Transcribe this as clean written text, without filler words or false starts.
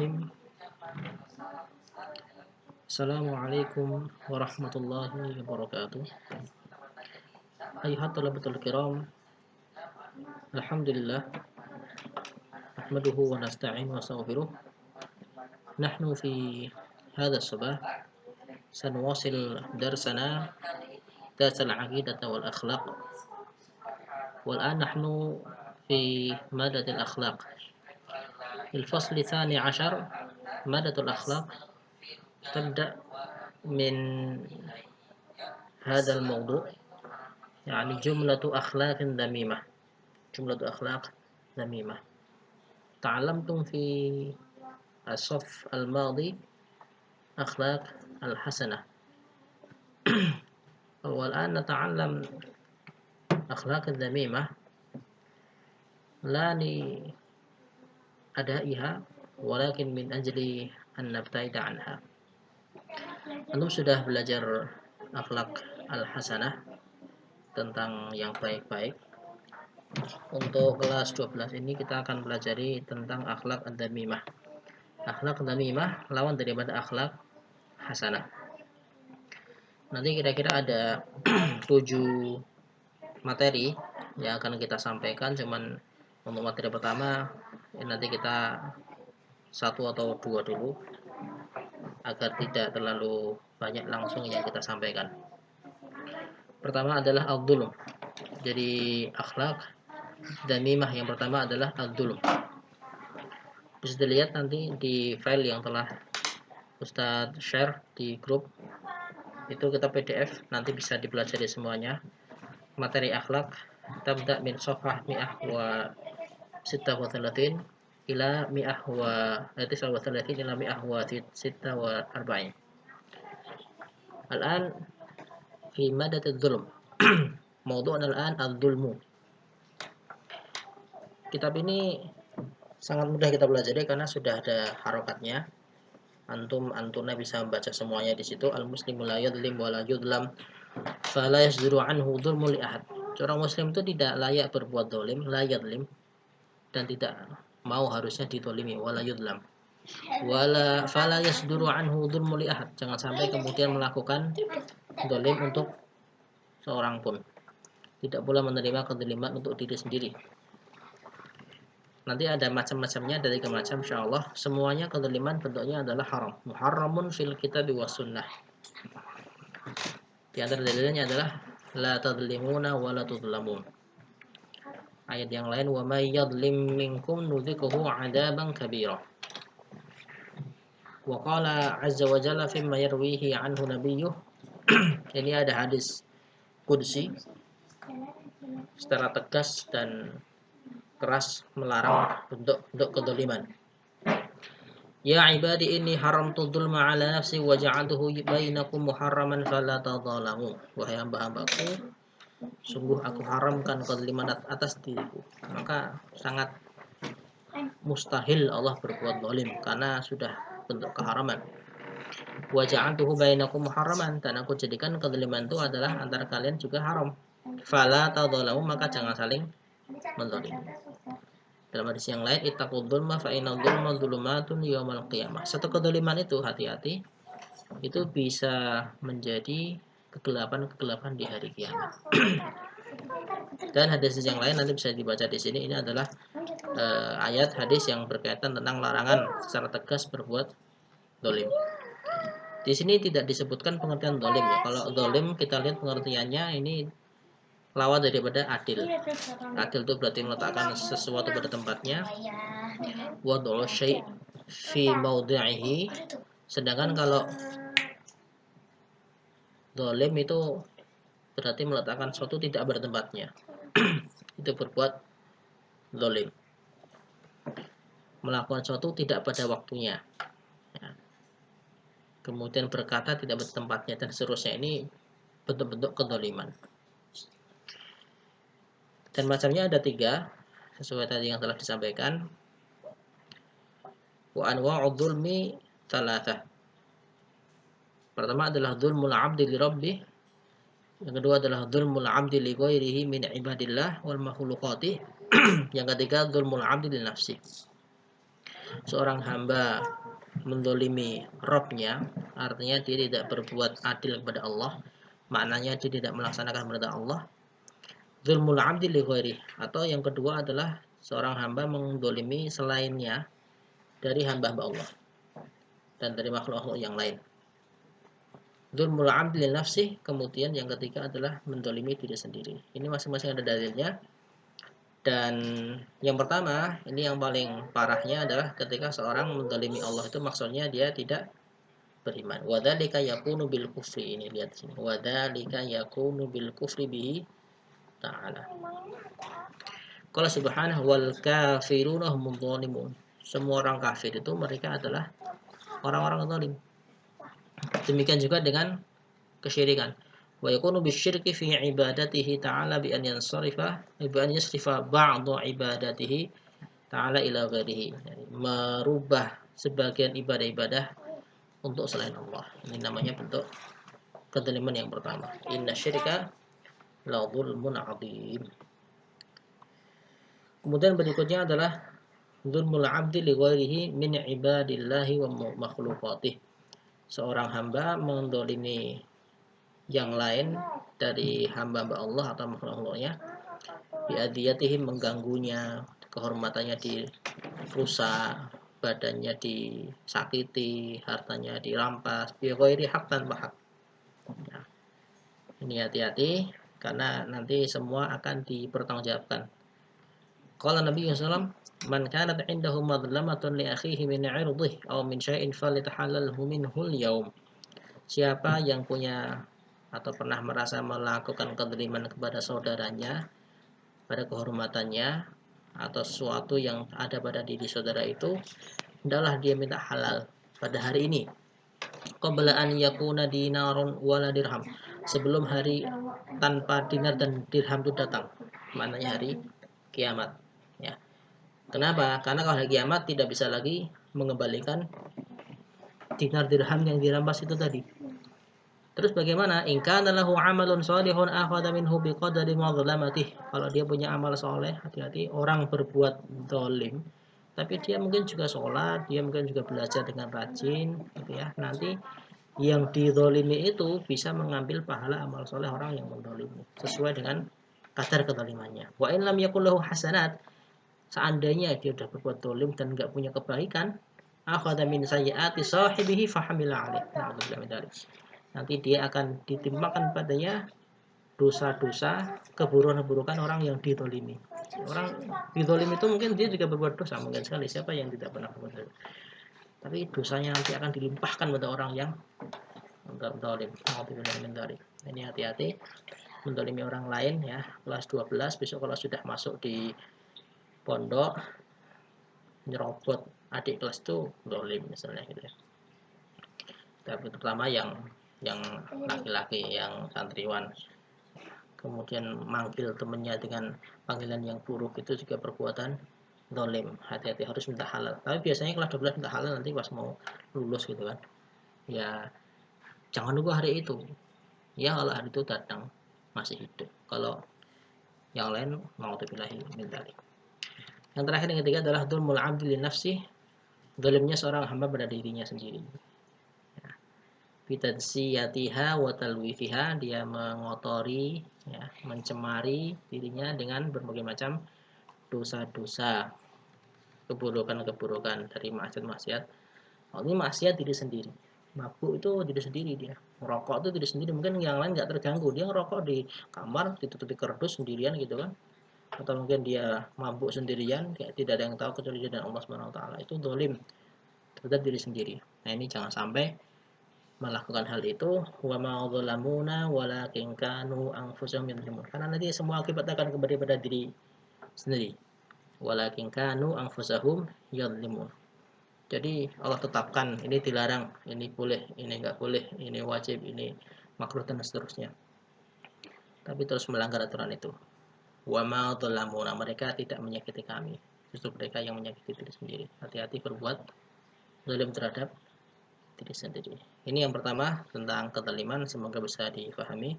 Bismillahirrahmanirrahim. Assalamualaikum warahmatullahi wabarakatuh. Ayuhat talabatul kiram, alhamdulillah, nahmaduhu wa nasta'in wa nastaghfiruh. Nahnu fi hadha sabah sanwasil darsana dars al-aqidah wal akhlaq. والآن نحن في مادة الأخلاق. الفصل الثاني عشر مادة الأخلاق تبدأ من هذا الموضوع، يعني جملة أخلاق ذميمة. جملة أخلاق ذميمة. تعلمتم في الصف الماضي أخلاق الحسنة، والآن نتعلم أخلاق الذميمة لا لأدائها ولكن من أجل أن نبتعد عنها. Antum sudah belajar akhlak al-hasanah tentang yang baik-baik. Untuk kelas 12 ini kita akan pelajari tentang akhlak ad-damimah. Akhlak ad-damimah lawan daripada akhlak hasanah. Nanti kira-kira ada 7 materi yang akan kita sampaikan. Cuman untuk materi pertama nanti kita 1 atau 2 dulu agar tidak terlalu banyak langsung yang kita sampaikan. Pertama adalah al-dhulm. Jadi akhlak damimah yang pertama adalah al-dhulm. Bisa dilihat nanti di file yang telah Ustadz share di grup. Itu kita PDF, nanti bisa dipelajari semuanya. Materi akhlak tabda min safhah 136 ila 139 ila 146. Al-an fi madat al-dhulm. Mawdu'na al-an al-dhulmu. Kitab ini sangat mudah kita pelajari karena sudah ada harokatnya. Antumnya bisa membaca semuanya di situ. Al-muslimu la yadlim wa la yudlam fala yasduru anhu dhulmu li ahad. Seorang muslim itu tidak layak berbuat dolim, la yadlim, dan tidak mau harusnya ditolimi, wala yudlam wala fala yasduru anhu dhulmu li ahad. Jangan sampai kemudian melakukan dolim untuk seorang pun. Tidak pula menerima kedoliman untuk diri sendiri. Nanti ada macam-macamnya, dari macam insyaallah. Semuanya kedoliman bentuknya adalah haram. Muharramun fil kitabi was sunnah. Di antara dalilnya adalah la tadlimuna wa la tudlamun. Ayat yang lain, wa may yadlim minkum nudhikuhu 'adaban kabira. Wa qala 'azza wa jalla fimma yarwihi 'anhu nabiyyuh. Ini ada hadis qudsi secara tegas dan keras melarang bentuk kedoliman. Ya ibadi inni haramtu dzulma ala nafsi wa ja'altuhu bainakum muharraman fala tadzalamu. Wahai hamba-hambaku, sungguh aku haramkan kezaliman atas diriku. Maka sangat mustahil Allah berbuat zalim karena sudah bentuk keharaman. Wa ja'altuhu bainakum muharraman, dan aku jadikan kezaliman itu adalah antara kalian juga haram. Fala tadzalamu, maka jangan saling menzalimi. Dalam hadis yang lain, ittaqud dzulma fa inna dzulma dzulumatun yaumal qiyamah. Satu kedzaliman itu, hati-hati, itu bisa menjadi kegelapan-kegelapan di hari kiamat. Dan hadis yang lain nanti bisa dibaca di sini. Ini adalah ayat hadis yang berkaitan tentang larangan secara tegas berbuat dolim. Di sini tidak disebutkan pengertian dolim ya. Kalau dolim kita lihat pengertiannya ini lawan daripada adil. Adil itu berarti meletakkan sesuatu pada tempatnya. Wad'u syai' fi mawdi'ihi. Sedangkan kalau dolim itu berarti meletakkan sesuatu tidak pada tempatnya. Itu berbuat dolim. Melakukan sesuatu tidak pada waktunya. Ya. Kemudian berkata tidak pada tempatnya dan seterusnya. Ini bentuk-bentuk kedoliman. Dan macamnya ada 3 sesuai tadi yang telah disampaikan. Wa anwa'udz dzulmi 3. Pertama adalah dzulmul 'abdi li rabbih. Yang kedua adalah dzulmul 'abdi li ghairihi min ibadillah wal makhluqati. Yang ketiga dzulmul 'abdi li nafsi. seorang hamba mendolimi Robnya, artinya dia tidak berbuat adil kepada Allah, maknanya dia tidak melaksanakan perintah Allah. Zulmul abdi li ghairi, atau yang kedua adalah seorang hamba mendolimi selainnya dari hamba-hamba Allah dan dari makhluk-makhluk yang lain. Zulmul abdi li nafsi, kemudian yang ketiga adalah mendolimi diri sendiri. Ini masing-masing ada dalilnya. Dan yang pertama, ini yang paling parahnya adalah ketika seorang mendolimi Allah, itu maksudnya dia tidak beriman. Wadzalika yakunu bil kufri, ini lihat sini. Wadzalika yakunu bil kufri bihi ta'ala. Qala subhanahu wal kafiruna humudz zalimun. Semua orang kafir itu mereka adalah orang-orang zalim. Demikian juga dengan kesyirikan. Wa yakunu bisyirki fi ibadatihi ta'ala bi an yansarifa ba'dhu ibadatihi ta'ala ila ghairihi. Merubah sebagian ibadah-ibadah untuk selain Allah. Ini namanya bentuk kezaliman yang pertama. Inna syirka la dzulmun 'adzim. Kemudian berikutnya adalah dzulmul 'abdi li ghairihi min ibadillahi wa makhluqatih. Seorang hamba mendolimi yang lain dari hamba-hamba Allah atau makhluk-makhluknya, biadiyatihim, mengganggunya, kehormatannya dirusak, badannya disakiti, hartanya dirampas, bighairi hak, tanpa hak. Nah, ini hati-hati karena nanti semua akan dipertanggungjawabkan. Qala Nabi sallallahu alaihi wasallam, man kanat 'indahu madlamatun li akhihi min 'irdihi aw min syai'in falitahallalhu minhu al-yawm. Siapa yang punya atau pernah merasa melakukan kezaliman kepada saudaranya, pada kehormatannya atau sesuatu yang ada pada diri saudara itu, hendaklah dia minta halal pada hari ini. Qabla an yakuna dinarun wala dirham, sebelum hari tanpa dinar dan dirham itu datang, maknanya hari kiamat. Ya. Kenapa? Karena kalau hari kiamat tidak bisa lagi mengembalikan dinar dirham yang dirampas itu tadi. Terus bagaimana? In kana lahu 'amalun shalihun akhadha minhu biqadari madlamatih. Kalau dia punya amal soleh, hati-hati orang berbuat zalim, tapi dia mungkin juga sholat, dia mungkin juga belajar dengan rajin, gitu ya. Nanti yang dizalimi itu bisa mengambil pahala amal soleh orang yang menzalimi sesuai dengan kadar kezalimannya. Wa in lam yakul lahu hasanat, seandainya dia sudah berbuat zalim dan enggak punya kebaikan, akhadha min sayyiati sahibihi fahamila alaih. Nanti dia akan ditimpakan padanya dosa-dosa, keburukan-keburukan orang yang dizalimi. Orang dizalimi itu mungkin dia juga berbuat dosa, mungkin sekali, siapa yang tidak pernah berbuat dosa. Tapi dosanya nanti akan dilimpahkan pada orang yang zalim. Ini hati-hati menzalimi orang lain ya. Kelas 12 besok kalau sudah masuk di pondok, nyerobot adik kelas itu zalim misalnya gitu ya. Tapi terutama yang laki-laki, yang santriwan, kemudian manggil temannya dengan panggilan yang buruk, itu juga perbuatan zalim. Hati-hati, harus minta halal. Tapi biasanya kelas 12 minta halal nanti pas mau lulus gitu kan. Ya jangan nunggu hari itu. Ya kalau hari itu datang masih hidup. Kalau yang lain mau terbilahi minta. Yang terakhir, yang ketiga adalah dzulmul 'abdi li nafsi, zalimnya seorang hamba pada dirinya sendiri. Bitadsiyatiha wa talwifiha, dia mengotori ya, mencemari dirinya dengan berbagai macam dosa-dosa, keburukan-keburukan dari maksiat-maksiat. Oh, ini maksiat diri sendiri. Mabuk itu diri sendiri dia. Merokok itu diri sendiri, mungkin yang lain nggak terganggu. Dia ngerokok di kamar, ditutupi kardus sendirian gitu kan. Atau mungkin dia mabuk sendirian, kayak tidak ada yang tahu kecuali dia dan Allah Subhanahu wa taala. Itu zalim terhadap diri sendiri. Nah, ini jangan sampai melakukan hal itu. Wa ma dzalamuna walakin kanu anfusahum yadzlimun. Karena nanti semua akibat akan kembali pada diri sendiri. Walakin kanu anfusahum yadzlimun. Jadi Allah tetapkan ini dilarang, ini boleh, ini enggak boleh, ini wajib, ini makruh dan seterusnya. Tapi terus melanggar aturan itu. Wa ma dzalamuna, mereka tidak menyakiti kami. Justru mereka yang menyakiti diri sendiri. Hati-hati berbuat zalim terhadap diri sendiri. Ini yang pertama tentang kezaliman, semoga bisa difahami.